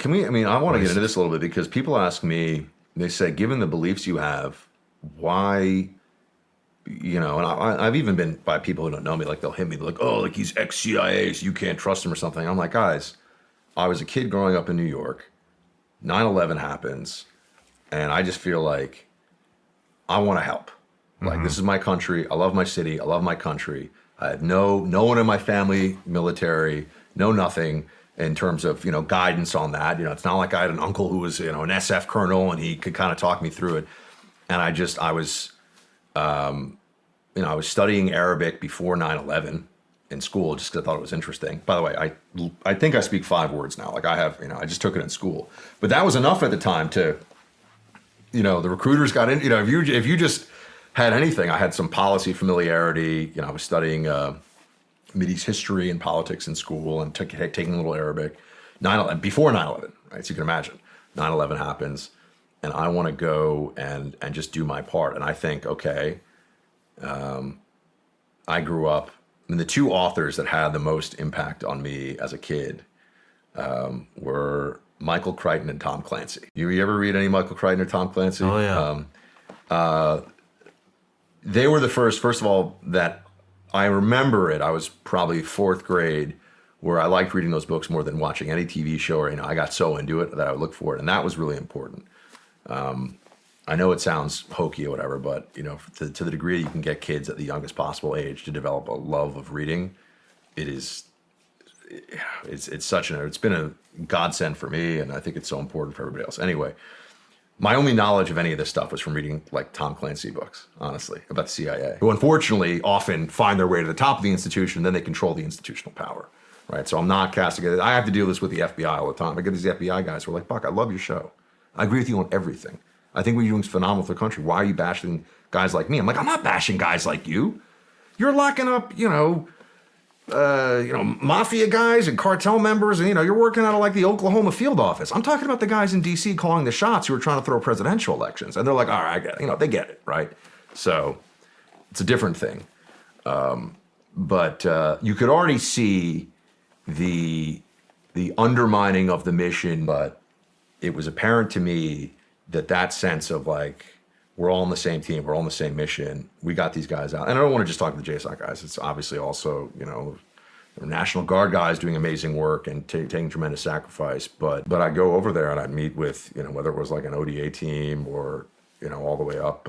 I want to get into this a little bit because people ask me, they say, given the beliefs you have, why, and I've even been by people who don't know me, like they'll hit me, like, oh, like he's ex-CIA, so you can't trust him or something. I'm like, guys, I was a kid growing up in New York, 9/11 happens, and I just feel like I want to help. Like, this is my country. I love my city. I love my country. I had no one in my family, military, no nothing in terms of, guidance on that. It's not like I had an uncle who was, an SF colonel and he could kind of talk me through it. And I was studying Arabic before 9/11 in school just because I thought it was interesting. By the way, I think I speak 5 words now. Like I have, I just took it in school. But that was enough at the time to, the recruiters got in, if you just had anything, I had some policy familiarity. I was studying Mideast history and politics in school and taking a little Arabic. Before 9/11, right? So you can imagine, 9/11 happens, and I want to go and just do my part. And I think, okay, I grew up. The 2 authors that had the most impact on me as a kid were Michael Crichton and Tom Clancy. You ever read any Michael Crichton or Tom Clancy? Oh yeah. They were the first of all, that I remember it. I was probably 4th grade where I liked reading those books more than watching any TV show, or, I got so into it that I would look for it. And that was really important. I know it sounds hokey or whatever, but, to the degree you can get kids at the youngest possible age to develop a love of reading, it's been a godsend for me. And I think it's so important for everybody else. Anyway, my only knowledge of any of this stuff was from reading like Tom Clancy books, honestly, about the CIA, who unfortunately often find their way to the top of the institution, then they control the institutional power, right? So I'm not casting it. I have to deal with this with the FBI all the time. I get these FBI guys who are like, Buck, I love your show. I agree with you on everything. I think what you're doing is phenomenal for the country. Why are you bashing guys like me? I'm like, I'm not bashing guys like you. You're locking up, mafia guys and cartel members, and you're working out of like the Oklahoma field office. I'm talking about the guys in DC calling the shots who are trying to throw presidential elections, and they're like, all right, I get it. They get it, right? So it's a different thing. But you could already see the undermining of the mission, but it was apparent to me that sense of like, we're all on the same team, we're all on the same mission, we got these guys out. And I don't want to just talk to the JSOC guys. It's obviously also, National Guard guys doing amazing work and taking tremendous sacrifice. But I go over there and I meet with, whether it was like an ODA team or, all the way up,